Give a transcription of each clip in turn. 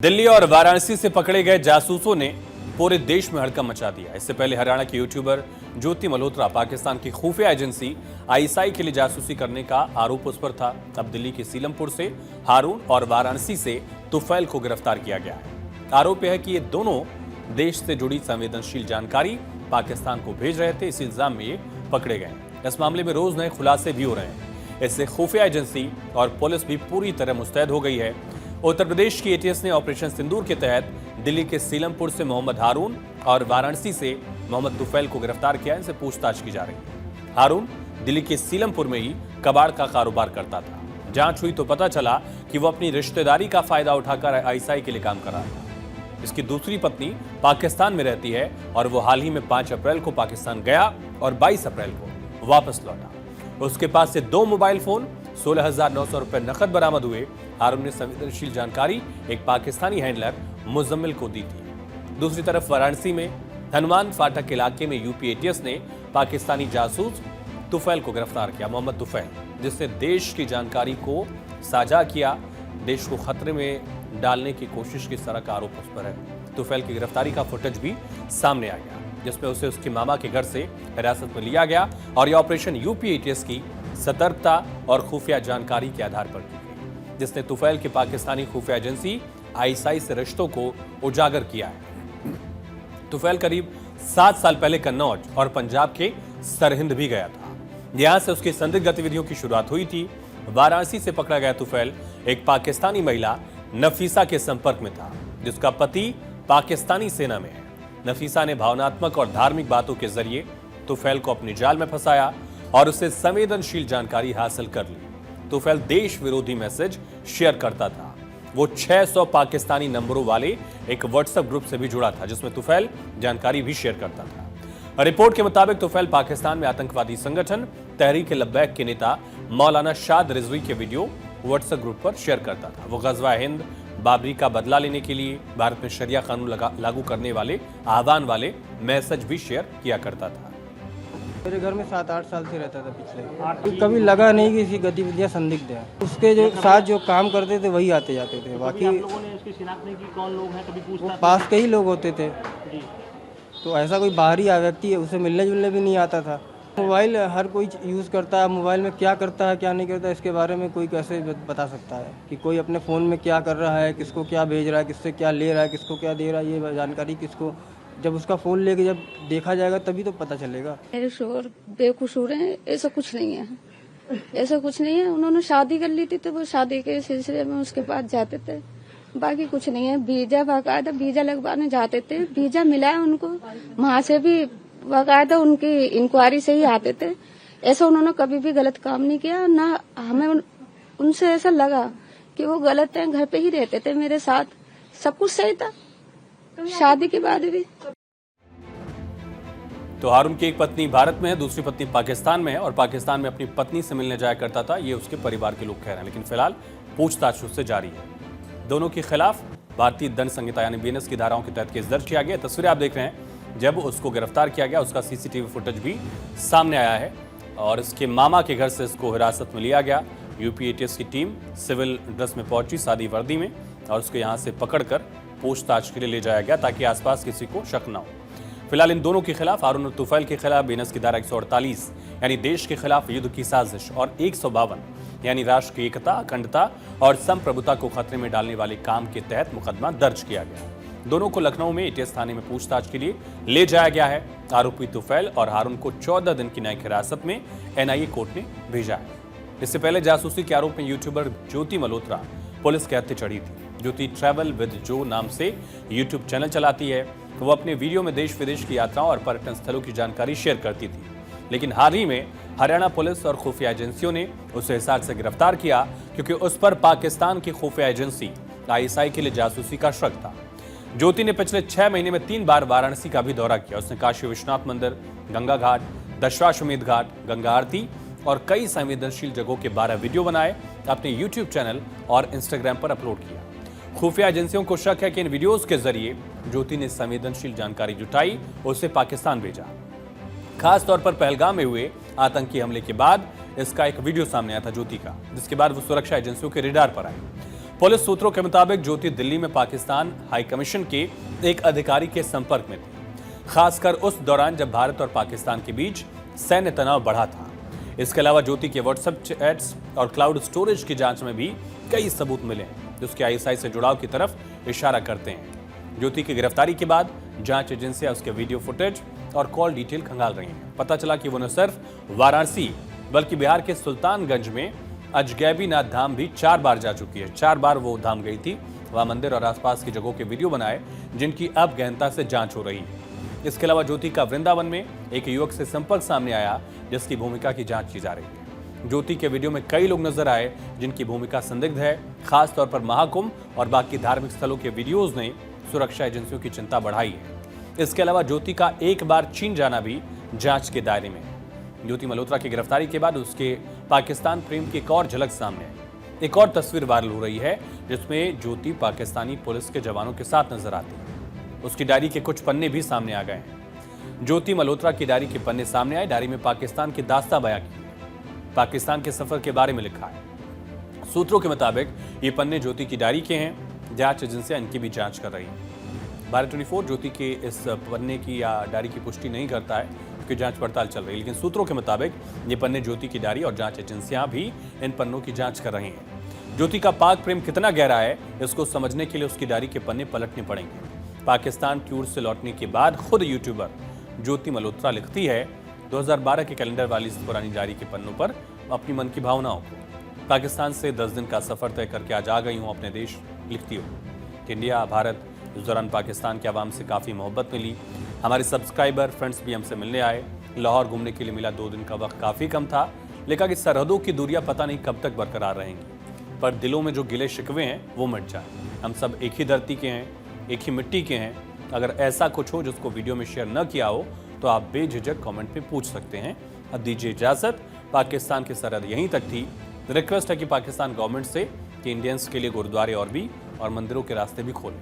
दिल्ली और वाराणसी से पकड़े गए जासूसों ने पूरे देश में हड़कंप मचा दिया। इससे पहले हरियाणा के यूट्यूबर ज्योति मल्होत्रा पाकिस्तान की खुफिया एजेंसी आईएसआई के लिए जासूसी करने का आरोप उस पर था। अब दिल्ली के सीलमपुर से हारून और वाराणसी से तुफैल को गिरफ्तार किया गया है। आरोप यह है कि ये दोनों देश से जुड़ी संवेदनशील जानकारी पाकिस्तान को भेज रहे थे। इस इल्जाम में ये पकड़े गए। इस मामले में रोज नए खुलासे भी हो रहे हैं। इससे खुफिया एजेंसी और पुलिस भी पूरी तरह मुस्तैद हो गई है। उत्तर प्रदेश की एटीएस ने ऑपरेशन सिंदूर के तहत दिल्ली के सीलमपुर से मोहम्मद हारून और वाराणसी से मोहम्मद तुफैल को गिरफ्तार किया। इनसे पूछताछ की जा रही है। हारून दिल्ली के सीलमपुर में ही कबाड़ का कारोबार करता था। जांच हुई तो पता चला कि वो अपनी रिश्तेदारी का फायदा उठाकर आईएसआई के लिए काम कर रहा था। इसकी दूसरी पत्नी पाकिस्तान में रहती है और वो हाल ही में 5 अप्रैल को पाकिस्तान गया और 22 अप्रैल को वापस लौटा। उसके पास से 2 मोबाइल फोन, 16,900 रुपए नकद बरामद हुए। हारून ने संवेदनशील जानकारी एक पाकिस्तानी हैंडलर मुजम्मिल को दी थी। दूसरी तरफ वाराणसी में हनुमान फाटक इलाके में यूपी एटीएस ने पाकिस्तानी जासूस तुफैल को गिरफ्तार किया। मोहम्मद तुफैल, जिसने देश की जानकारी को साझा किया, देश को खतरे में डालने की कोशिश की तरह का आरोप उस पर है। तुफैल की गिरफ्तारी का फुटेज भी सामने आ गया, जिसमें उसे उसके मामा के घर से हिरासत में लिया गया और यह ऑपरेशन यूपी एटीएस की सतर्कता और खुफिया जानकारी के आधार पर की गई, जिसने तुफैल की पाकिस्तानी खुफिया एजेंसी आईएसआई से रिश्तों को उजागर किया है। तुफैल करीब 7 साल पहले कन्नौज और पंजाब के सरहिंद भी गया था। यहां से उसकी संदिग्ध गतिविधियों की शुरुआत हुई थी। वाराणसी से पकड़ा गया तुफैल एक पाकिस्तानी महिला नफीसा के संपर्क में था, जिसका पति पाकिस्तानी सेना में है। नफीसा ने भावनात्मक और धार्मिक बातों के जरिए तुफैल को अपने जाल में फंसाया और उससे संवेदनशील जानकारी हासिल कर ली। तुफैल देश विरोधी मैसेज शेयर करता था। वो 600 पाकिस्तानी नंबरों वाले एक व्हाट्सएप ग्रुप से भी जुड़ा था, जिसमें तुफैल जानकारी भी शेयर करता था। रिपोर्ट के मुताबिक तुफैल पाकिस्तान में आतंकवादी संगठन तहरीक लब्बैक के नेता मौलाना शाद रिजवी के वीडियो व्हाट्सएप ग्रुप पर शेयर करता था। वो गजवा हिंद, बाबरी का बदला लेने के लिए भारत में शरिया कानून लागू करने वाले आह्वान वाले मैसेज भी शेयर किया करता था। मेरे घर में 7-8 साल से रहता था पिछले। कभी लगा नहीं कि इसकी गतिविधियां संदिग्ध है। उसके जो साथ जो काम करते थे वही आते जाते थे। बाकी आप लोगों ने इसकी शिनाख्त नहीं की कौन लोग हैं, कभी पूछताछ? वो पास के ही लोग होते थे, जी। तो ऐसा कोई बाहरी व्यक्ति है उसे मिलने जुलने भी नहीं आता था। मोबाइल हर कोई यूज़ करता है। मोबाइल में क्या करता है क्या नहीं करता इसके बारे में कोई कैसे बता सकता है कि कोई अपने फ़ोन में क्या कर रहा है, किसको क्या भेज रहा है, किससे क्या ले रहा है, किसको क्या दे रहा है, ये जानकारी किसको, जब उसका फ़ोन लेके जब देखा जाएगा तभी तो पता चलेगा। मेरे शोहर बेकसूर हैं, ऐसा कुछ नहीं है। ऐसा कुछ नहीं है। उन्होंने शादी कर ली थी तो वो शादी के सिलसिले में उसके पास जाते थे, बाकी कुछ नहीं है। वीजा बाकायदा वीजा लगवाने जाते थे, वीजा मिला है उनको, वहाँ से भी बाकायदा उनकी इंक्वायरी से ही आते थे। ऐसा उन्होंने कभी भी गलत काम नहीं किया, ना हमें उनसे ऐसा लगा कि वो गलत है। घर पे ही रहते थे मेरे साथ, सब कुछ सही था शादी के बाद भी। तो हारून की एक पत्नी भारत में है, दूसरी पत्नी पाकिस्तान में है और पाकिस्तान में अपनी पत्नी से मिलने जाया करता था, ये उसके परिवार के लोग कह रहे हैं। लेकिन फिलहाल पूछताछ उससे जारी है। दोनों के खिलाफ भारतीय दंड संहिता यानी बीएनएस की धाराओं के तहत केस दर्ज किया गया। तस्वीरें आप देख रहे हैं जब उसको गिरफ्तार किया गया, उसका सीसीटीवी फुटेज भी सामने आया है और इसके मामा के घर से इसको हिरासत में लिया गया। यूपी एटीएस की टीम सिविल ड्रेस में पहुंची, सादी वर्दी में, और उसको यहां से पकड़कर पूछताछ के लिए ले जाया गया ताकि आसपास किसी को शक न हो। फिलहाल इन दोनों के खिलाफ, हारून और तुफैल के खिलाफ बीएनएस की धारा 148 यानी देश के खिलाफ युद्ध की साजिश और 152 यानी राष्ट्र की एकता, अखंडता और संप्रभुता को खतरे में डालने वाले काम के तहत मुकदमा दर्ज किया गया। दोनों को लखनऊ में एटीएस थाने में पूछताछ के लिए ले जाया गया है। आरोपी तुफैल और हारून को 14 दिन की न्यायिक हिरासत में एनआईए कोर्ट ने भेजा है। इससे पहले जासूसी के आरोप में यूट्यूबर ज्योति मल्होत्रा पुलिस के हत्थे चढ़ी थी। ज्योति ट्रैवल विद जो नाम से यूट्यूब चैनल चलाती है। वो अपने वीडियो में देश विदेश की यात्राओं और पर्यटन स्थलों की जानकारी शेयर करती थी। लेकिन हाल ही में हरियाणा पुलिस और खुफिया एजेंसियों ने उसे हिसार से गिरफ्तार किया, क्योंकि उस पर पाकिस्तान की खुफिया एजेंसी आईएसआई के लिए जासूसी का शक था। ज्योति ने पिछले 6 महीने में 3 बार वाराणसी का भी दौरा किया। उसने काशी विश्वनाथ मंदिर, गंगा घाट, दशाश्वमेध घाट, गंगा आरती और कई संवेदनशील जगहों के 12 वीडियो बनाए, अपने यूट्यूब चैनल और इंस्टाग्राम पर अपलोड किया। खुफिया एजेंसियों को शक है कि इन वीडियोस के जरिए ज्योति ने संवेदनशील जानकारी जुटाई, उसे पाकिस्तान भेजा। खास तौर पर पहलगाम में हुए आतंकी हमले के बाद इसका एक वीडियो सामने आया था ज्योति का, जिसके बाद वो सुरक्षा एजेंसियों के रडार पर आई। पुलिस सूत्रों के मुताबिक ज्योति दिल्ली में पाकिस्तान हाई कमीशन के एक अधिकारी के संपर्क में थी, खासकर उस दौरान जब भारत और पाकिस्तान के बीच सैन्य तनाव बढ़ा था। इसके अलावा ज्योति के व्हाट्सएप चैट्स और क्लाउड स्टोरेज की जांच में भी कई सबूत मिले हैं, जिसके आईएसआई से जुड़ाव की तरफ इशारा करते हैं। ज्योति की गिरफ्तारी के बाद जांच एजेंसियां उसके वीडियो फुटेज और कॉल डिटेल खंगाल रही हैं। पता चला कि वो न सिर्फ वाराणसी बल्कि बिहार के सुल्तानगंज में अजगैबीनाथ धाम भी 4 बार जा चुकी है। 4 बार वो धाम गई थी। वहां मंदिर और आसपास की जगहों के वीडियो बनाए, जिनकी अब गहनता से जांच हो रही है। इसके अलावा ज्योति का वृंदावन में एक युवक से संपर्क सामने आया, जिसकी भूमिका की जांच की जा रही है। ज्योति के वीडियो में कई लोग नजर आए जिनकी भूमिका संदिग्ध है। खासतौर पर महाकुंभ और बाकी धार्मिक स्थलों के वीडियोज ने सुरक्षा एजेंसियों की चिंता बढ़ाई है। इसके अलावा ज्योति का एक बार चीन जाना भी जांच के दायरे में है। ज्योति मल्होत्रा की गिरफ्तारी के बाद उसके पाकिस्तान प्रेम की एक और झलक सामने आई। एक और तस्वीर वायरल हो रही है, जिसमें ज्योति पाकिस्तानी पुलिस के जवानों के साथ नजर आती है। उसकी डायरी के कुछ पन्ने भी सामने आ गए हैं। ज्योति मल्होत्रा की डायरी के पन्ने सामने आए। डायरी में पाकिस्तान की दास्तां बयां की है, पाकिस्तान के सफर के बारे में लिखा है। सूत्रों के मुताबिक ये पन्ने ज्योति की डायरी के हैं। जांच एजेंसियां इनकी भी जांच कर रही है। भारत 24 ज्योति के इस पन्ने की या डायरी की पुष्टि नहीं करता है, क्योंकि जांच पड़ताल चल रही है, लेकिन सूत्रों के मुताबिक ये पन्ने ज्योति की डायरी और जांच एजेंसियां भी इन पन्नों की जांच कर रही हैं। ज्योति का पाक प्रेम कितना गहरा है, इसको समझने के लिए उसकी डायरी के पन्ने पलटने पड़ेंगे। पाकिस्तान टूर से लौटने के बाद खुद यूट्यूबर ज्योति मल्होत्रा लिखती है 2012 के कैलेंडर वाली इस पुरानी डायरी के पन्नों पर अपनी मन की भावनाओं को। पाकिस्तान से 10 दिन का सफर तय करके आज आ गई हूँ अपने देश, लिखती हो। इंडिया, भारत, इस दौरान पाकिस्तान के आवाम से काफ़ी मोहब्बत मिली। हमारे सब्सक्राइबर फ्रेंड्स भी हमसे मिलने आए। लाहौर घूमने के लिए मिला 2 दिन का वक्त काफ़ी कम था, लेकिन इस सरहदों की दूरियां पता नहीं कब तक बरकरार रहेंगी, पर दिलों में जो गिले शिकवे हैं वो मिट जाए। हम सब एक ही धरती के हैं, एक ही मिट्टी के हैं। अगर ऐसा कुछ हो जिसको वीडियो में शेयर न किया हो तो आप बेझिझक कमेंट पे पूछ सकते हैं। अब दीजिए इजाजत। पाकिस्तान की सरहद यहीं तक थी। रिक्वेस्ट है कि पाकिस्तान गवर्नमेंट से कि इंडियंस के लिए गुरुद्वारे और मंदिरों के रास्ते भी खोलें,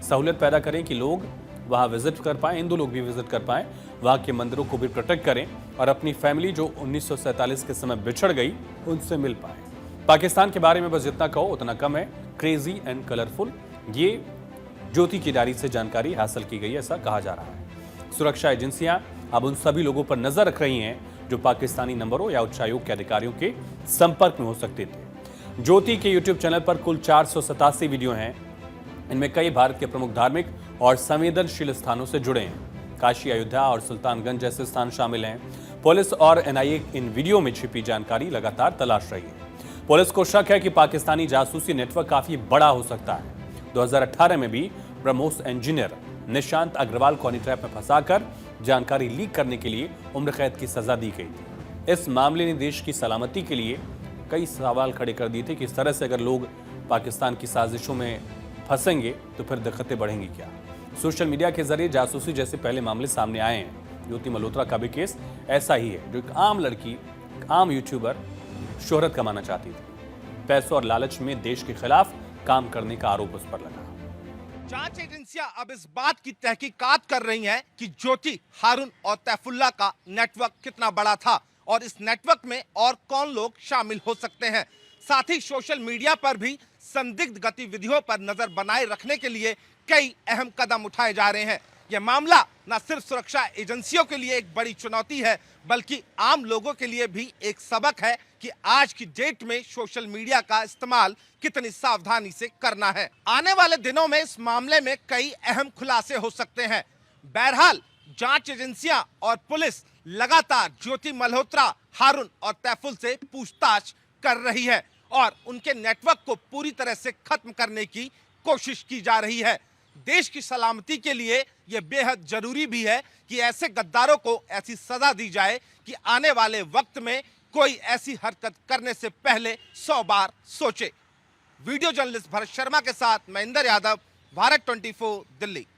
सहूलियत पैदा करें कि लोग वहाँ विजिट कर पाएँ, हिंदू लोग भी विजिट कर पाएँ, वहाँ के मंदिरों को भी प्रोटेक्ट करें और अपनी फैमिली जो 1947 के समय बिछड़ गई उनसे मिल पाएँ। पाकिस्तान के बारे में बस जितना कहो उतना कम है। क्रेजी एंड कलरफुल, ये ज्योति की डायरी से जानकारी हासिल की गई, ऐसा कहा जा रहा है। सुरक्षा एजेंसियां अब उन सभी लोगों पर नजर रख रही हैं जो पाकिस्तानी नंबरों या उच्चायोग के अधिकारियों के संपर्क में हो सकते थे। ज्योति के यूट्यूब चैनल पर कुल 487 वीडियो हैं। इनमें कई भारत के प्रमुख धार्मिक और संवेदनशील स्थानों से जुड़े हैं। काशी, अयोध्या और सुल्तानगंज जैसे स्थान शामिल हैं। पुलिस और एनआईए इन वीडियो में छिपी जानकारी लगातार तलाश रही है। पुलिस को शक है कि पाकिस्तानी जासूसी नेटवर्क काफी बड़ा हो सकता है। 2018 में भी ब्रह्मोस इंजीनियर निशांत अग्रवाल को हनी ट्रैप में फंसाकर जानकारी लीक करने के लिए उम्र कैद की सजा दी गई थी। इस मामले ने देश की सलामती के लिए कई सवाल खड़े कर दिए थे कि इस तरह से अगर लोग पाकिस्तान की साजिशों में फंसेंगे तो फिर दिक्कतें बढ़ेंगी क्या। सोशल मीडिया के जरिए जासूसी जैसे पहले मामले सामने आए हैं। ज्योति मल्होत्रा का भी केस ऐसा ही है, जो एक आम लड़की, एक आम यूट्यूबर शोहरत कमाना चाहती थी। पैसों और लालच में देश के खिलाफ काम करने का आरोप उस पर लगा। जांच एजेंसियां अब इस बात की तहकीकात कर रही हैं कि ज्योति, हारून और तैफुल्ला का नेटवर्क कितना बड़ा था और इस नेटवर्क में और कौन लोग शामिल हो सकते हैं। साथ ही सोशल मीडिया पर भी संदिग्ध गतिविधियों पर नजर बनाए रखने के लिए कई अहम कदम उठाए जा रहे हैं। यह मामला न सिर्फ सुरक्षा एजेंसियों के लिए एक बड़ी चुनौती है, बल्कि आम लोगों के लिए भी एक सबक है कि आज की डेट में सोशल मीडिया का इस्तेमाल कितनी सावधानी से करना है। आने वाले दिनों में इस मामले में कई अहम खुलासे हो सकते हैं। बहरहाल जांच एजेंसियां और पुलिस लगातार ज्योति मल्होत्रा, हारून और तैफुल से पूछताछ कर रही है और उनके नेटवर्क को पूरी तरह से खत्म करने की कोशिश की जा रही है। देश की सलामती के लिए यह बेहद जरूरी भी है कि ऐसे गद्दारों को ऐसी सजा दी जाए कि आने वाले वक्त में कोई ऐसी हरकत करने से पहले 100 बार सोचे। वीडियो जर्नलिस्ट भरत शर्मा के साथ मैं इंदर यादव, भारत 24 दिल्ली।